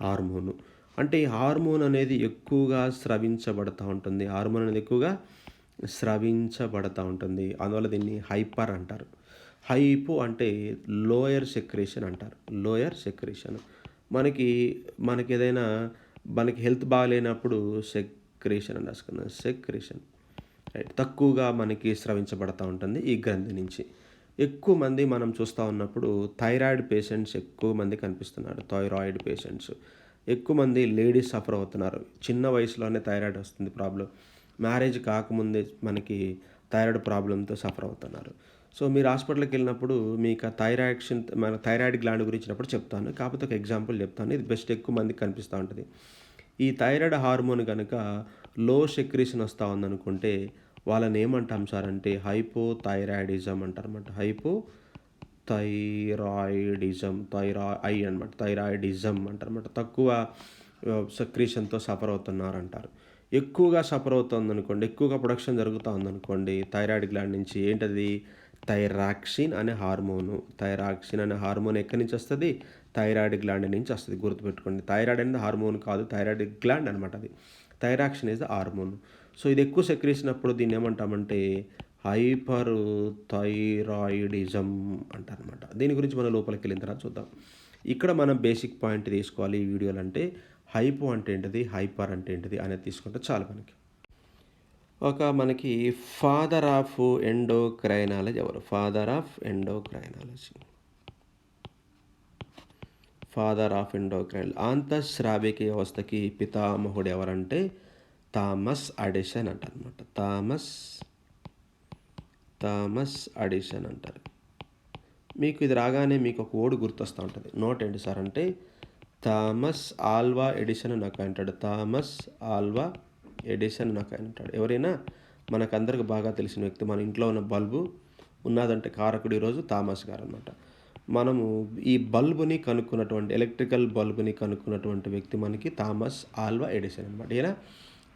Speaker 1: hormone. అంటే ఈ హార్మోన్ అనేది ఎక్కువగా స్రవించబడుతూ ఉంటుంది. హార్మోన్ అనేది ఎక్కువగా స్రవించబడుతూ ఉంటుంది. అందువల్ల దీన్ని హైపర్ అంటారు. హైపో అంటే లోయర్ సెక్రీషన్ అంటారు. లోయర్ సెక్రీషన్ మనకి ఏదైనా మనకి హెల్త్ బాగాలేనప్పుడు సెక్రీషన్ అని రాసుకున్నాం. Secretion right. తక్కువగా మనకి స్రవించబడుతూ ఉంటుంది ఈ గ్రంథి నుంచి. ఎక్కువ మంది మనం చూస్తూ ఉన్నప్పుడు థైరాయిడ్ పేషెంట్స్ ఎక్కువ మంది కనిపిస్తున్నారు. థైరాయిడ్ పేషెంట్స్ ఎక్కువ మంది లేడీస్ సఫర్ అవుతున్నారు. చిన్న వయసులోనే థైరాయిడ్ వస్తుంది ప్రాబ్లం. మ్యారేజ్ కాకముందే మనకి థైరాయిడ్ ప్రాబ్లంతో సఫర్ అవుతున్నారు. సో మీరు హాస్పిటల్కి వెళ్ళినప్పుడు మీకు మన థైరాయిడ్ గ్లాండ్ గురించినప్పుడు చెప్తాను. కాకపోతే ఒక ఎగ్జాంపుల్ చెప్తాను, ఇది బెస్ట్ ఎక్కువ మందికి కనిపిస్తూ ఉంటుంది. ఈ థైరాయిడ్ హార్మోన్ కనుక లో సెక్రీషన్ వస్తూ ఉందనుకుంటే వాళ్ళని ఏమంటాం సార్ అంటే హైపోథైరాయిడిజం అంటారన్నమాట. హైపోథైరాయిడిజం, థైరాయిడిజం అంటారన్నమాట. తక్కువ సెక్రీషన్తో సఫర్ అవుతున్నారంటారు. ఎక్కువగా సఫర్ అవుతుందనుకోండి, ఎక్కువగా ప్రొడక్షన్ జరుగుతూ ఉందనుకోండి థైరాయిడ్ గ్లాండ్ నుంచి, ఏంటది థైరాక్సిన్ అనే హార్మోను. థైరాక్సిన్ అనే హార్మోన్ ఎక్కడి నుంచి వస్తుంది, థైరాయిడ్ గ్లాండ్ నుంచి వస్తుంది. గుర్తుపెట్టుకోండి, థైరాయిడ్ అనేది హార్మోన్ కాదు, థైరాయిడ్ గ్లాండ్ అనమాట. అది thyroxine is the hormone. So ఇది ఎక్కువ సెక్రీషన్ అప్పుడు దీన్ని ఏమంటామంటే హైపర్ థైరాయిడిజం అంటారనమాట. దీని గురించి మనం లోపలికి వెళ్ళిన తర్వాత చూద్దాం. ఇక్కడ మనం బేసిక్ పాయింట్ తీసుకోవాలి ఈ వీడియోలో అంటే హైపో అంటే ఏంటిది, హైపర్ అంటే ఏంటిది అనేది తీసుకుంటే చాలు మనకి. మనకి ఫాదర్ ఆఫ్ ఎండోక్రైనాలజీ ఎవరు? Father of endocrinology, father of endocrine అంతఃస్రావిక వ్యవస్థకి పితామహుడు ఎవరంటే థామస్ అడిసన్ అంటారనమాట. థామస్ అడిసన్ అంటారు. మీకు ఇది రాగానే మీకు ఒక ఓడు గుర్తొస్తూ ఉంటుంది. నోట్ ఏంటి సార్ అంటే థామస్ ఆల్వా ఎడిసన్ నాకు అంటాడు. థామస్ ఆల్వా ఎడిసన్ నాకు అంటాడు. ఎవరైనా మనకందరికి బాగా తెలిసిన వ్యక్తి. మన ఇంట్లో ఉన్న బల్బు ఉన్నదంటే కారకుడు ఈరోజు థామస్ గారు అనమాట. మనము ఈ బల్బుని కనుక్కున్నటువంటి ఎలక్ట్రికల్ బల్బుని కనుక్కున్నటువంటి వ్యక్తి మనకి థామస్ ఆల్వా ఎడిసన్ అనమాట. ఈయన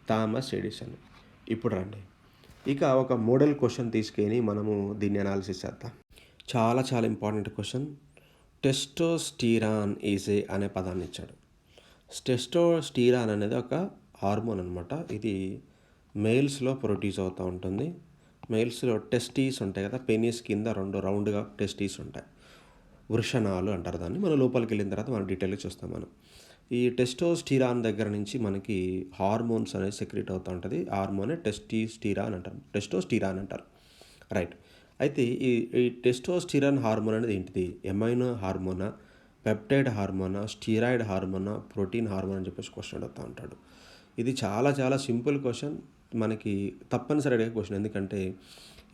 Speaker 1: థామస్ ఎడిసన్. ఇప్పుడు రండి, ఇక ఒక మోడల్ క్వశ్చన్ తీసుకొని మనము దీన్ని అనాలిసిస్ చేద్దాం. చాలా చాలా ఇంపార్టెంట్ క్వశ్చన్. టెస్టోస్టిరాన్ ఈజే అనే పదాన్ని ఇచ్చాడు. టెస్టోస్టిరాన్ అనేది ఒక హార్మోన్ అనమాట. ఇది మేల్స్లో ప్రొడ్యూస్ అవుతూ ఉంటుంది. మేల్స్లో టెస్టీస్ ఉంటాయి కదా, పెనీస్ కింద 2 రౌండ్గా టెస్టీస్ ఉంటాయి. వృషణాలు అంటారు దాన్ని. మనం లోపలికి వెళ్ళిన తర్వాత మనం డీటెయిల్గా చూస్తాం. మనం ఈ టెస్టోస్టిరాన్ దగ్గర నుంచి మనకి హార్మోన్స్ అనేది సెక్రెట్ అవుతూ ఉంటుంది. హార్మోనే టెస్టోస్టిరాన్ అంటారు. రైట్. అయితే ఈ టెస్టోస్టిరాన్ హార్మోన్ అనేది ఏంటిది? ఎమైనో హార్మోనా, పెప్టైడ్ హార్మోనా, స్టీరాయిడ్ హార్మోనా, ప్రోటీన్ హార్మోన్ అని చెప్పేసి క్వశ్చన్ అడుగుతూ ఉంటాడు. ఇది చాలా చాలా సింపుల్ క్వశ్చన్, మనకి తప్పనిసరి అడిగే క్వశ్చన్. ఎందుకంటే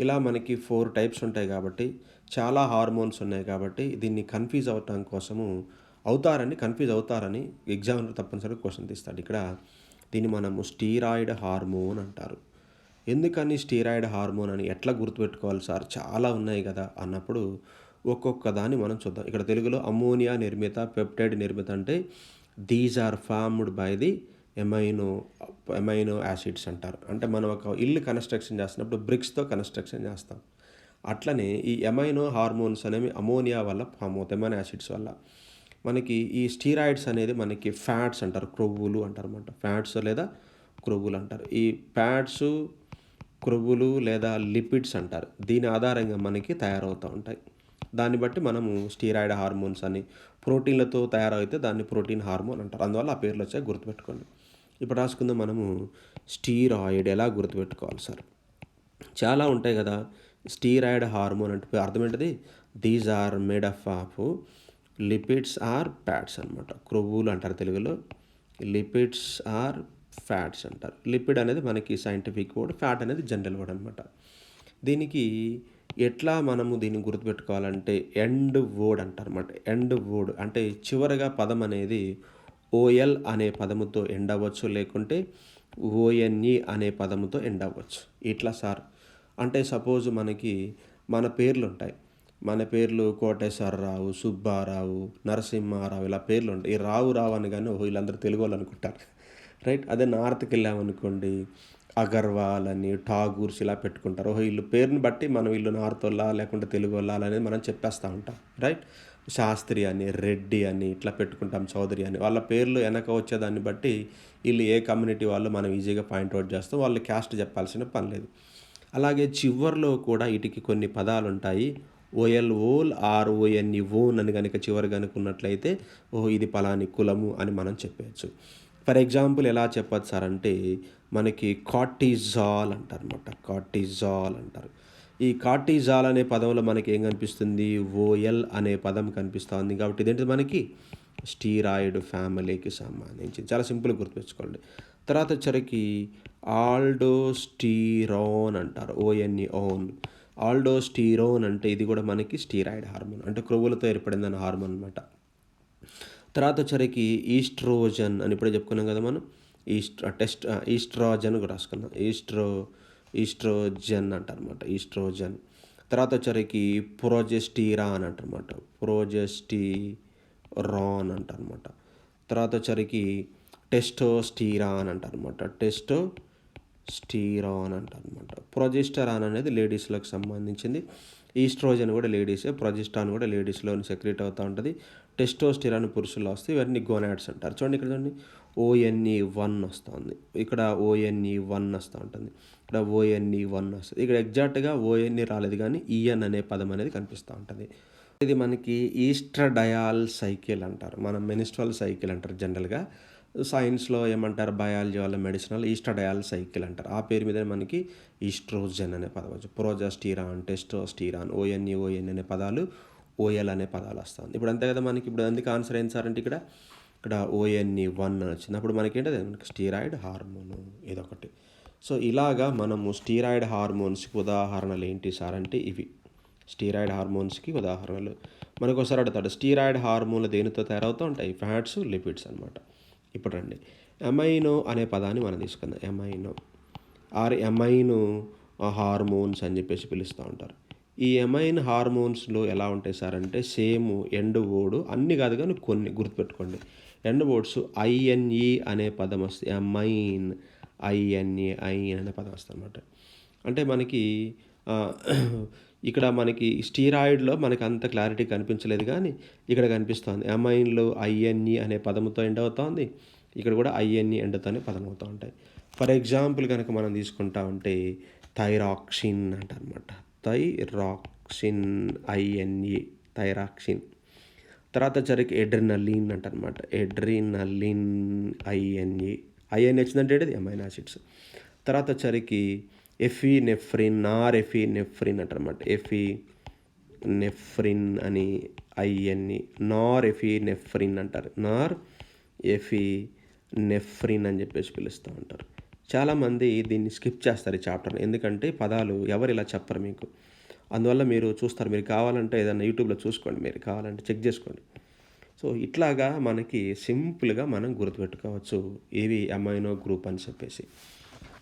Speaker 1: ఇలా మనకి 4 టైప్స్ ఉంటాయి కాబట్టి, చాలా హార్మోన్స్ ఉన్నాయి కాబట్టి దీన్ని కన్ఫ్యూజ్ అవటం కోసము కన్ఫ్యూజ్ అవుతారని ఎగ్జామినర్ తప్పనిసరిగా క్వశ్చన్ తీస్తాడు. ఇక్కడ దీన్ని మనము స్టీరాయిడ్ హార్మోన్ అంటారు. ఎందుకని స్టీరాయిడ్ హార్మోన్ అని ఎట్లా గుర్తుపెట్టుకోవాలి సార్, చాలా ఉన్నాయి కదా అన్నప్పుడు ఒక్కొక్క దాన్ని మనం చూద్దాం. ఇక్కడ తెలుగులో అమ్మోనియా నిర్మిత, పెప్టైడ్ నిర్మిత అంటే these are formed by the amino acids అంటారు. అంటే మనం ఒక ఇల్లు కన్స్ట్రక్షన్ చేస్తున్నప్పుడు బ్రిక్స్తో కన్స్ట్రక్షన్ చేస్తాం. అట్లనే ఈ ఎమైనో హార్మోన్స్ అనేవి అమోనియా వల్ల ఫామ్ అవుతాయి, ఎమైనో యాసిడ్స్ వల్ల. మనకి ఈ స్టీరాయిడ్స్ అనేది మనకి ఫ్యాట్స్ అంటారు, క్రొవ్వులు అంటారు అన్నమాట. ఫ్యాట్స్ లేదా క్రొవ్వులు అంటారు. ఈ ఫ్యాట్స్, క్రొవ్వులు లేదా లిపిడ్స్ అంటారు. దీని ఆధారంగా మనకి తయారవుతూ ఉంటాయి. దాన్ని బట్టి మనము స్టీరాయిడ్ హార్మోన్స్ అని, ప్రోటీన్లతో తయారైతే దాన్ని ప్రోటీన్ హార్మోన్ అంటారు. అందువల్ల ఆ పేర్లు వచ్చాయి, గుర్తుపెట్టుకోండి. ఇప్పుడు రాసుకుందాం మనము స్టీరాయిడ్ ఎలా గుర్తుపెట్టుకోవాలి సార్. చాలా ఉంటాయి కదా. స్టీరాయిడ్ హార్మోన్ అంటే అర్థం ఏంటిది? These are made of lipids are fats అనమాట. క్రొవ్వులు అంటారు తెలుగులో, లిపిడ్స్ ఆర్ ఫ్యాట్స్ అంటారు. లిపిడ్ అనేది మనకి సైంటిఫిక్ వర్డ్, ఫ్యాట్ అనేది జనరల్ వర్డ్ అనమాట. దీనికి ఎట్లా మనము దీన్ని గుర్తుపెట్టుకోవాలంటే ఎండ్ వర్డ్ అంటారన్నమాట. ఎండ్ వర్డ్ అంటే చివరగా పదం అనేది ఓఎల్ అనే పదముతో ఎండ్ అవ్వచ్చు, లేకుంటే ఓఎన్ఈ అనే పదముతో ఎండ్ అవ్వచ్చు. ఇట్లా సార్ అంటే సపోజ్ మనకి మన పేర్లు ఉంటాయి. మన పేర్లు కోటేశ్వరరావు, సుబ్బారావు, నరసింహారావు ఇలా పేర్లు ఉంటాయి. ఈ రావు అని కానీ వీళ్ళందరూ తెలుగు వాళ్ళు అనుకుంటారు, రైట్. అదే నార్త్కి వెళ్ళామనుకోండి, అగర్వాల్ అని, ఠాగూర్స్ ఇలా పెట్టుకుంటారు. వీళ్ళు పేరుని బట్టి మనం వీళ్ళు నార్త్ వాళ్ళ లేకుంటే తెలుగు వాళ్ళ అనేది మనం చెప్పేస్తూ ఉంటాం, రైట్. శాస్త్రి అని, రెడ్డి అని ఇట్లా పెట్టుకుంటాం, చౌదరి అని. వాళ్ళ పేర్లు వెనక వచ్చేదాన్ని బట్టి వీళ్ళు ఏ కమ్యూనిటీ వాళ్ళు మనం ఈజీగా పాయింట్అవుట్ చేస్తాం. వాళ్ళు క్యాస్ట్ చెప్పాల్సిన పని లేదు. అలాగే చివర్లో కూడా వీటికి కొన్ని పదాలు ఉంటాయి. ఓఎల్ ఆర్ఓఎన్ఈ ఓన్ అని కనుక చివరి కనుక్కున్నట్లయితే ఇది పలాని కులము అని మనం చెప్పవచ్చు. ఫర్ ఎగ్జాంపుల్ ఎలా చెప్పచ్చు సార్ అంటే మనకి కార్టిజాల్ అంటారు అనమాట. కార్టిజాల్ అంటారు. ఈ కార్టిజాల్ అనే పదంలో మనకి ఏం కనిపిస్తుంది? ఓఎల్ అనే పదం కనిపిస్తుంది. కాబట్టి ఇదేంటి మనకి స్టీరాయిడ్ ఫ్యామిలీకి సంబంధించి. చాలా సింపుల్గా గుర్తుపెట్టుకోండి. తర్వాత వచ్చరికి ఆల్డోస్టీరోన్ అంటారు. ఓఎన్ఈ ఓన్. ఆల్డోస్టీరోన్ అంటే ఇది కూడా మనకి స్టీరాయిడ్ హార్మోన్, అంటే క్రొవ్వులతో ఏర్పడిందని హార్మోన్ అనమాట. తర్వాత వచ్చరికి ఈస్ట్రోజన్ అని ఇప్పుడే చెప్పుకున్నాం కదా మనం. ఈస్ట్రోజన్ కూడా రాసుకున్నాం. ఈస్ట్రోజన్ అంటారనమాట, ఈస్ట్రోజన్. తర్వాత వచ్చరికి ప్రొజెస్టీరాన్ అంటారనమాట. ప్రొజెస్టీరాన్ అంటారనమాట. తర్వాత వచ్చరికి టెస్టోస్టిరాన్ అంటారనమాట. టెస్టోస్టిరాన్ అంటారనమాట. ప్రొజెస్టరాన్ అనేది లేడీస్లకు సంబంధించింది. ఈస్ట్రోజన్ కూడా లేడీసే, ప్రొజెస్ట్రాన్ కూడా లేడీస్లో సెక్రెట్ అవుతూ ఉంటుంది. టెస్టోస్టిరాన్ పురుషుల్లో వస్తే ఇవన్నీ గోనాడ్స్ అంటారు. చూడండి ఇక్కడ చూడండి, ONE1 వస్తుంది. ఇక్కడ ONE1 వస్తూ ఉంటుంది. ఇక్కడ ONE1 వస్తుంది. ఇక్కడ ఎగ్జాక్ట్‌గా ONE రాలేదు కానీ EN అనే పదం అనేది కనిపిస్తూ ఉంటుంది. ఇది మనకి ఈస్ట్రడయాల్ సైకిల్ అంటారు. మనం మెన్స్ట్రువల్ సైకిల్ అంటారు జనరల్‌గా. సైన్స్‌లో ఏమంటారు, బయాలజీ వాళ్ళు మెడిసినల్ ఈస్ట్రడయాల్ సైకిల్ అంటారు. ఆ పేరు మీదనే మనకి ఈస్ట్రోజన్ అనే పదం వచ్చి ప్రొజెస్టిరాన్, టెస్టోస్టిరాన్, ONE అనే పదాలు, OL అనే పదాలు వస్తుంది. ఇప్పుడు అంతే కదా మనకి. ఇప్పుడు ఎందుకు ఆన్సర్ ఏంటి సార్ అంటే ఇక్కడ ONE1 అని వచ్చింది. అప్పుడు మనకేంటది మనకి స్టీరాయిడ్ హార్మోను ఇదొకటి. సో ఇలాగా మనము స్టీరాయిడ్ హార్మోన్స్కి ఉదాహరణలు ఏంటి సార్ అంటే ఇవి. స్టీరాయిడ్ హార్మోన్స్కి ఉదాహరణలు. మనకోసారి అడుగుతాడు స్టీరాయిడ్ హార్మోన్లు దేనితో తయారవుతూ ఉంటాయి? ఫ్యాట్స్, లిపిడ్స్ అనమాట. ఇప్పుడు రండి, ఎమైనో అనే పదాన్ని మనం తీసుకుందాం. ఎమైనో హార్మోన్స్ అని చెప్పేసి పిలుస్తూ ఉంటారు. ఈ ఎమైన్ హార్మోన్స్లో ఎలా ఉంటాయి సార్ అంటే సేమ్ ఎండ్ వర్డ్ అన్నీ కాదు కానీ కొన్ని గుర్తుపెట్టుకోండి. ఎండ్ వర్డ్స్ INE అనే పదం వస్తుంది. INE అనే పదం వస్తుంది అనమాట. అంటే మనకి ఇక్కడ మనకి స్టీరాయిడ్లో మనకి అంత క్లారిటీ కనిపించలేదు కానీ ఇక్కడ కనిపిస్తుంది. ఎమైన్లో INE అనే పదముతో ఎండ్ అవుతుంది. ఇక్కడ కూడా INE ఎండ్తోనే పదం అవుతూ ఉంటాయి. ఫర్ ఎగ్జాంపుల్ కనుక మనం తీసుకుంటా ఉంటే థైరాక్సిన్ అంటారనమాట. Thyroxine INE thyroxine. తర్వాత వచ్చరికి ఎడ్రినలిన్ అంటారనమాట. ఎడ్రినలిన్ INE వచ్చిందంటే ఇది ఎమైన్ యాసిడ్స్. తర్వాత వచ్చరికి ఎఫినెఫ్రిన్, నారెఫినెఫ్రిన్ అంటారనమాట. ఎఫినెఫ్రిన్ అని INE, నారెఫినెఫ్రిన్ అంటారు. నారెఫినెఫ్రిన్ అని చెప్పేసి పిలుస్తూ ఉంటారు. చాలామంది దీన్ని స్కిప్ చేస్తారు ఈ చాప్టర్ని, ఎందుకంటే పదాలు ఎవరు ఇలా చెప్పరు మీకు. అందువల్ల మీరు చూస్తారు. మీరు కావాలంటే ఏదైనా యూట్యూబ్లో చూసుకోండి, మీరు కావాలంటే చెక్ చేసుకోండి. సో ఇట్లాగా మనకి సింపుల్గా మనం గుర్తుపెట్టుకోవచ్చు ఏవి అమైనో గ్రూప్ అని చెప్పేసి.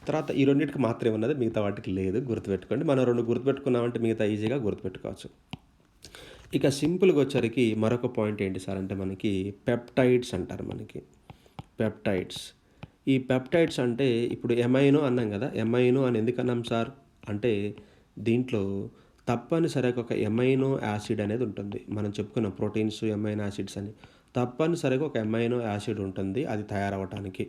Speaker 1: తర్వాత ఈ రెండింటికి మాత్రమే ఉన్నది, మిగతా వాటికి లేదు. గుర్తుపెట్టుకోండి. మనం 2 గుర్తుపెట్టుకున్నామంటే మిగతా ఈజీగా గుర్తుపెట్టుకోవచ్చు. ఇక సింపుల్గా వచ్చరికి మరొక పాయింట్ ఏంటి సార్ అంటే మనకి పెప్టైడ్స్ అంటారు. మనకి పెప్టైడ్స్. ఈ పెప్టైడ్స్ అంటే ఇప్పుడు ఎమైనో అన్నాం కదా. ఎమైనో అని ఎందుకు అన్నాం సార్ అంటే దీంట్లో తప్పనిసరిగా ఒక ఎమైనో యాసిడ్ అనేది ఉంటుంది. మనం చెప్పుకున్నాం ప్రోటీన్స్, ఎమైనో యాసిడ్స్ అని. తప్పనిసరిగా ఒక ఎమైనో యాసిడ్ ఉంటుంది అది తయారవటానికి.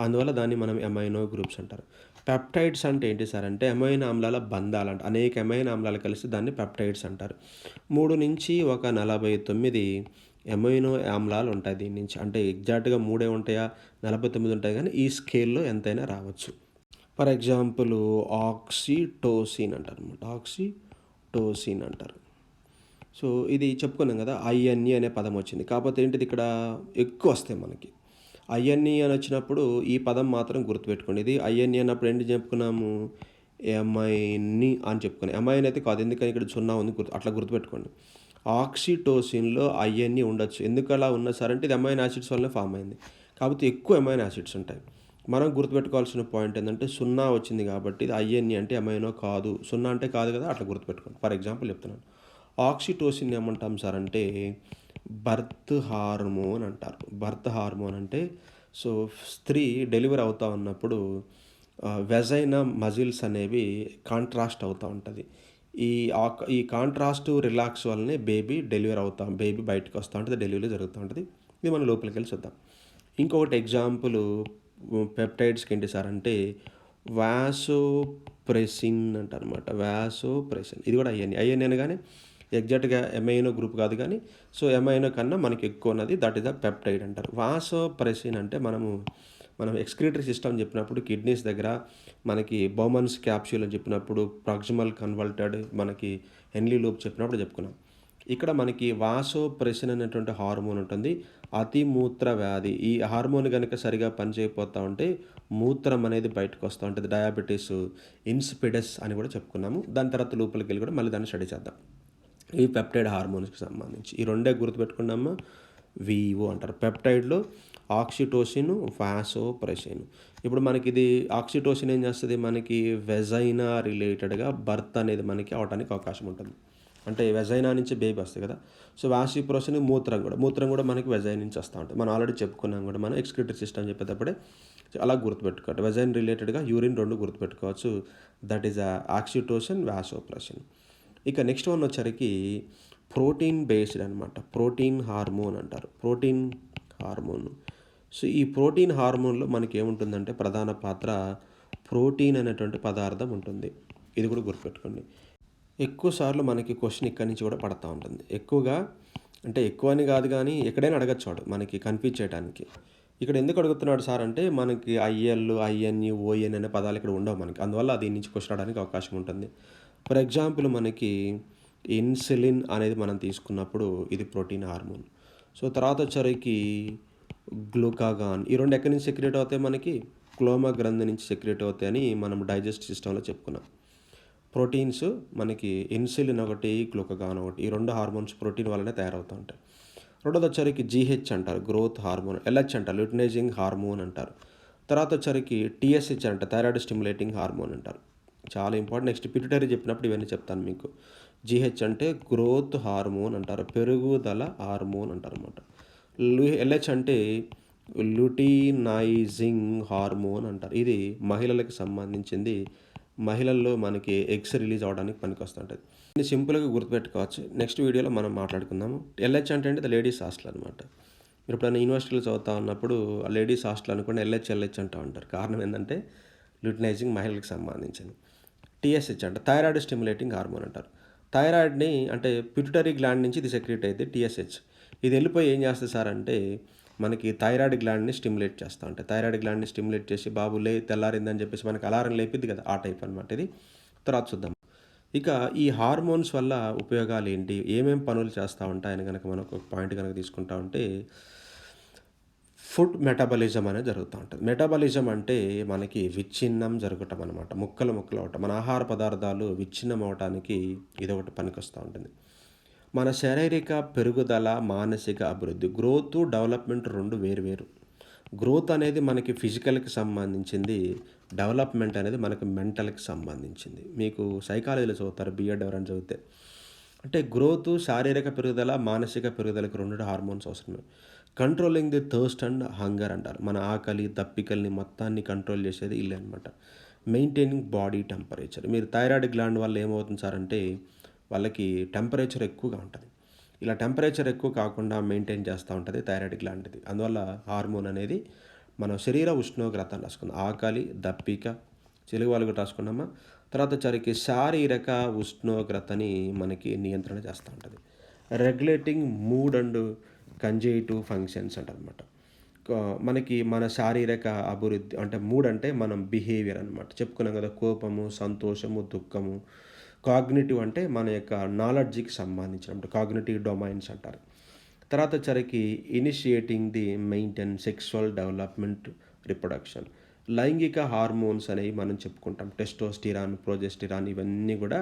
Speaker 1: అందువల్ల దాన్ని మనం ఎమైనో గ్రూప్స్ అంటారు. పెప్టైడ్స్ అంటే ఏంటి సార్ అంటే అమైనో ఆమ్లాల బంధాలు అంట. అనేక అమైనో ఆమ్లాలు కలిసి దాన్ని పెప్టైడ్స్ అంటారు. 3 నుంచి 49 అమైనో ఆమ్లాలు ఉంటాయి దీని నుంచి. అంటే ఎగ్జాక్ట్గా 3 ఉంటాయా 49 ఉంటాయి కానీ ఈ స్కేల్లో ఎంతైనా రావచ్చు. ఫర్ ఎగ్జాంపుల్ ఆక్సిటోసిన్ అంటారు అనమాట. ఆక్సిటోసిన్ అంటారు. సో ఇది చెప్పుకున్నాం కదా. INE అనే పదం వచ్చింది. కాకపోతే ఏంటిది ఇక్కడ ఎక్కువ వస్తాయి మనకి. INE అని వచ్చినప్పుడు ఈ పదం మాత్రం గుర్తుపెట్టుకోండి. ఇది INE అన్నప్పుడు ఏంటి చెప్పుకున్నాము, ఎమైని అని చెప్పుకున్నాం. ఎమైన్ అయితే కాదు, ఎందుకని ఇక్కడ 0 ఉంది, అట్లా గుర్తుపెట్టుకోండి. ఆక్సిటోసిన్లో INE ఉండొచ్చు. ఎందుకు అలా ఉన్నా సరే అంటే ఇది అమైనో యాసిడ్స్ వల్లనే ఫామ్ అయింది. కాబట్టి ఎక్కువ అమైనో యాసిడ్స్ ఉంటాయి. మనం గుర్తుపెట్టుకోవాల్సిన పాయింట్ ఏంటంటే 0 వచ్చింది కాబట్టి ఇది INE అంటే అమైనో కాదు. 0 అంటే కాదు కదా, అట్లా గుర్తుపెట్టుకోండి. ఫర్ ఎగ్జాంపుల్ చెప్తున్నాను. ఆక్సిటోసిన్ ఏమంటాం సార్ అంటే బర్త్ హార్మోన్ అంటారు. బర్త్ హార్మోన్ అంటే సో స్త్రీ డెలివరీ అవుతూ ఉన్నప్పుడు వెజైనా మజిల్స్ అనేవి కాంట్రాస్ట్ అవుతూ ఉంటుంది. ఈ కాంట్రాస్ట్ రిలాక్స్ వల్లనే బేబీ బయటకు వస్తూ ఉంటుంది, డెలివరీ జరుగుతూ ఉంటుంది. ఇది మనం లోపలికి వెళ్ళి చూద్దాం. ఇంకొకటి ఎగ్జాంపుల్ పెప్టైడ్స్కి ఏంటి సార్ అంటే వాసోప్రెసిన్ అంటారు అనమాట. వాసోప్రెసిన్ ఇది కూడా INE అనగానే ఎగ్జాక్ట్గా ఎమైనో గ్రూప్ కాదు కానీ సో ఎమైనో కన్నా మనకి ఎక్కువ ఉన్నది, దట్ ఈస్ ద పెప్టైడ్ అంటారు. వాసోప్రెసిన్ అంటే మనం ఎక్స్క్రీటరీ సిస్టమ్ చెప్పినప్పుడు కిడ్నీస్ దగ్గర మనకి బౌమన్స్ క్యాప్సూల్ అని చెప్పినప్పుడు ప్రాక్సిమల్ కన్వల్టెడ్ మనకి హెన్లీ లూప్ చెప్పినప్పుడు చెప్పుకున్నాం. ఇక్కడ మనకి వాసోప్రెసిన్ అనేటువంటి హార్మోన్ ఉంటుంది. అతిమూత్ర వ్యాధి ఈ హార్మోన్ కనుక సరిగా పనిచేయకపోతూ ఉంటే మూత్రం అనేది బయటకు వస్తూ ఉంటుంది. డయాబెటీస్ ఇన్సిపిడస్ అని కూడా చెప్పుకున్నాము. దాని తర్వాత లోపలికి వెళ్ళి కూడా మళ్ళీ దాన్ని స్టడీ చేద్దాం. ఈ పెప్టైడ్ హార్మోన్స్కి సంబంధించి ఈ రెండే గుర్తుపెట్టుకున్నామా. VO అంటారు. పెప్టైడ్లో ఆక్సిటోసిన్, వాసోప్రెసిన్. ఇప్పుడు మనకి ఇది ఆక్సిటోసిన్ ఏం చేస్తుంది, మనకి వెజైనా రిలేటెడ్గా బర్త్ అనేది మనకి అవడానికి అవకాశం ఉంటుంది. అంటే వెజైనా నుంచి బేబీ వస్తుంది కదా. సో వాసోప్రెసిన్ మూత్రం కూడా మనకి వెజైన్ నుంచి వస్తూ ఉంటుంది. మనం ఆల్రెడీ చెప్పుకున్నాం కూడా, మనం ఎక్స్క్రీటరీ సిస్టమ్ చెప్పేటప్పుడే అలా గుర్తుపెట్టుకోవచ్చు. వెజైన్ రిలేటెడ్గా యూరిన్ 2 గుర్తుపెట్టుకోవచ్చు. That is oxytocin, vasopressin. ఇక నెక్స్ట్ వన్ వచ్చరికి ప్రోటీన్ బేస్డ్ అనమాట. ప్రోటీన్ హార్మోన్ అంటారు. ప్రోటీన్ హార్మోన్ సో ఈ ప్రోటీన్ హార్మోన్లో మనకి ఏముంటుందంటే ప్రధాన పాత్ర ప్రోటీన్ అనేటువంటి పదార్థం ఉంటుంది. ఇది కూడా గుర్తుపెట్టుకోండి. ఎక్కువ సార్లు మనకి క్వశ్చన్ ఇక్కడి నుంచి కూడా పడతా ఉంటుంది. ఎక్కువగా అంటే ఎక్కువ అని కాదు కానీ ఎక్కడైనా అడగచ్చు వాడు మనకి కన్ఫ్యూజ్ చేయడానికి. ఇక్కడ ఎందుకు అడుగుతున్నాడు సార్ అంటే మనకి ఐఎల్, ఐఎన్యు, ఓఎన్ అనే పదాలు ఇక్కడ ఉండవు మనకి. అందువల్ల దీని నుంచి క్వశ్చన్ రావడానికి అవకాశం ఉంటుంది. ఫర్ ఎగ్జాంపుల్ మనకి ఇన్సులిన్ అనేది మనం తీసుకున్నప్పుడు ఇది ప్రోటీన్ హార్మోన్. సో తర్వాత వచ్చరికి గ్లూకాగాన్, ఈ రెండు ఎక్కడి నుంచి సెక్రెట్ అవుతాయి మనకి క్లోమా గ్రంథి నుంచి సెక్రెట్ అవుతాయని మనం డైజెస్ట్ సిస్టంలో చెప్పుకున్నాం. ప్రోటీన్స్ మనకి ఇన్సులిన్ ఒకటి, గ్లూకాగాన్ ఒకటి, ఈ రెండు హార్మోన్స్ ప్రోటీన్ వల్లనే తయారవుతూ ఉంటాయి. రెండోది వచ్చరికి జీహెచ్ అంటారు, గ్రోత్ హార్మోన్. ఎల్హెచ్ అంటారు, ల్యూటినైజింగ్ హార్మోన్ అంటారు. తర్వాత వచ్చరికి టీఎస్హెచ్ అంట, థైరాయిడ్ స్టిమ్యులేటింగ్ హార్మోన్ అంటారు. చాలా ఇంపార్టెంట్. నెక్స్ట్ పిట్యూటరీ చెప్పినప్పుడు ఇవన్నీ చెప్తాను మీకు. జీహెచ్ అంటే గ్రోత్ హార్మోన్ అంటారు, పెరుగుదల హార్మోన్ అంటారు అనమాట. ఎల్హెచ్ అంటే ల్యూటినైజింగ్ హార్మోన్ అంటారు. ఇది మహిళలకు సంబంధించింది. మహిళల్లో మనకి ఎగ్స్ రిలీజ్ అవ్వడానికి పనికి వస్తుంటుంది. ఇది సింపుల్గా గుర్తుపెట్టుకోవచ్చు. నెక్స్ట్ వీడియోలో మనం మాట్లాడుకుందాము. ఎల్హెచ్ అంటే అది లేడీస్ హాస్టల్ అనమాట. మీరు ఎప్పుడైనా యూనివర్సిటీలో చదువుతా ఉన్నప్పుడు లేడీస్ హాస్టల్ అనుకోండి ఎల్హెచ్ అంటూ ఉంటారు. కారణం ఏంటంటే ల్యూటినైజింగ్ మహిళలకు సంబంధించింది. టీఎస్హెచ్ అంటే థైరాయిడ్ స్టిమ్యులేటింగ్ హార్మోన్ అంటారు. థైరాయిడ్ని అంటే పిట్యూటరీ గ్లాండ్ నుంచి ఇది సెక్రెట్ అయితే టీఎస్హెచ్. ఇది వెళ్ళిపోయి ఏం చేస్తుంది సార్ అంటే మనకి థైరాయిడ్ గ్లాండ్ని స్టిమ్యులేట్ చేస్తూ ఉంటాయి. థైరాయిడ్ గ్లాండ్ని స్టిమ్యులేట్ చేసి బాబులే తెల్లారిందని చెప్పేసి మనకి అలారం లేపిద్ది కదా, ఆ టైప్ అనమాట ఇది. తర్వాత చూద్దాం. ఇక ఈ హార్మోన్స్ వల్ల ఉపయోగాలు ఏంటి, ఏమేం పనులు చేస్తూ ఉంటాయని కనుక మనం ఒక పాయింట్ కనుక తీసుకుంటా ఉంటే ఫుడ్ మెటాబాలిజం అనేది జరుగుతూ ఉంటుంది. మెటాబాలిజం అంటే మనకి విచ్ఛిన్నం జరగటం అనమాట, ముక్కలు అవటం. మన ఆహార పదార్థాలు విచ్ఛిన్నం అవటానికి ఇదొకటి పనికొస్తూ ఉంటుంది. మన శారీరక పెరుగుదల, మానసిక అభివృద్ధి, గ్రోత్, డెవలప్మెంట్ రెండు వేరు. గ్రోత్ అనేది మనకి ఫిజికల్కి సంబంధించింది, డెవలప్మెంట్ అనేది మనకి మెంటల్కి సంబంధించింది. మీకు సైకాలజీలో చదువుతారు బిఎడ్ ఎవరైనా చదివితే. అంటే గ్రోత్, శారీరక పెరుగుదల, మానసిక పెరుగుదలకు రెండు హార్మోన్స్ అవసరమే. Controlling the thirst and hunger అంటారు. మన ఆకలి, దప్పికల్ని మొత్తాన్ని కంట్రోల్ చేసేది ఇల్లే అనమాట. Maintaining body temperature. మీరు థైరాయిడ్ గ్లాండ్ వల్ల ఏమవుతుంది సార్ అంటే వాళ్ళకి టెంపరేచర్ ఎక్కువగా ఉంటుంది. ఇలా టెంపరేచర్ ఎక్కువ కాకుండా మెయింటైన్ చేస్తూ ఉంటుంది థైరాయిడ్ గ్లాండ్ది. అందువల్ల హార్మోన్ అనేది మనం శరీర ఉష్ణోగ్రత అని రాసుకుందాం. ఆకలి, దప్పిక, తెలుగు వాళ్ళు కూడా రాసుకున్నామా. తర్వాత వచ్చరికి శారీరక ఉష్ణోగ్రతని మనకి నియంత్రణ చేస్తూ ఉంటుంది. రెగ్యులేటింగ్ మూడ్ అండ్ కంజేటివ్ ఫంక్షన్స్ అంటారనమాట. మనకి మన శారీరక అభివృద్ధి అంటే మూడ్ అంటే మనం బిహేవియర్ అనమాట. చెప్పుకున్నాం కదా, కోపము, సంతోషము, దుఃఖము. కాగ్నిటివ్ అంటే మన యొక్క నాలెడ్జ్కి సంబంధించినప్పుడు కాగ్నిటివ్ డొమైన్స్ అంటారు. తర్వాత వచ్చరికి initiating the maintain sexual development, reproduction. లైంగిక హార్మోన్స్ అనేవి మనం చెప్పుకుంటాం. టెస్టోస్టిరాన్, ప్రొజెస్టిరాన్ ఇవన్నీ కూడా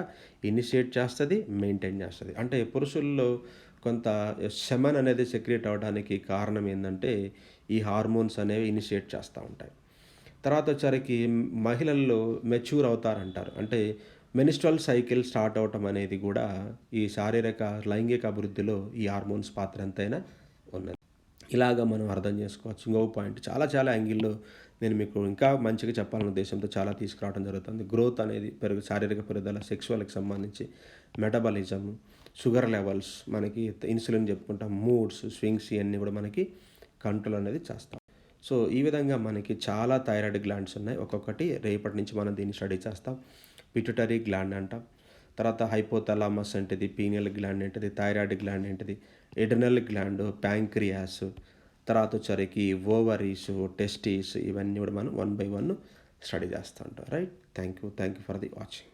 Speaker 1: ఇనిషియేట్ చేస్తుంది, మెయింటైన్ చేస్తుంది. అంటే పురుషుల్లో కొంత సెమన్ అనేది సెక్రెట్ అవ్వడానికి కారణం ఏంటంటే ఈ హార్మోన్స్ అనేవి ఇనిషియేట్ చేస్తూ ఉంటాయి. తర్వాత వచ్చరికి మహిళల్లో మెచ్యూర్ అవుతారంటారు. అంటే మెనిస్ట్రల్ సైకిల్ స్టార్ట్ అవటం అనేది కూడా ఈ శారీరక లైంగిక అభివృద్ధిలో ఈ హార్మోన్స్ పాత్ర ఎంతైనా ఉన్నది. ఇలాగ మనం అర్థం చేసుకోవచ్చు. ఇంకొక పాయింట్ చాలా యాంగిల్లో నేను మీకు ఇంకా మంచిగా చెప్పాలనే ఉద్దేశంతో చాలా తీసుకురావడం జరుగుతుంది. గ్రోత్ అనేది శారీరక పెరుగుదల, సెక్సువల్కి సంబంధించి మెటబాలిజం, షుగర్ లెవెల్స్, మనకి ఇన్సులిన్ చెప్పుకుంటాం, మూడ్స్, స్వింగ్స్, ఇవన్నీ కూడా మనకి కంట్రోల్ అనేది చేస్తాం. సో ఈ విధంగా మనకి చాలా థైరాయిడ్ గ్లాండ్స్ ఉన్నాయి. ఒక్కొక్కటి రేపటి నుంచి మనం దీన్ని స్టడీ చేస్తాం. పిట్యూటరీ గ్లాండ్ అంటాం. తర్వాత హైపోథలామస్ ఏంటిది, పీనియల్ గ్లాండ్ ఏంటిది, థైరాయిడ్ గ్లాండ్ ఏంటిది, ఎడ్రినల్ గ్లాండ్, ప్యాంక్రియాస్, తర్వాత వచ్చరికి ఓవరీస్, టెస్టిస్, ఇవన్నీ కూడా మనం 1 by 1 స్టడీ చేస్తూ ఉంటాం. Right. Thank you for the watching.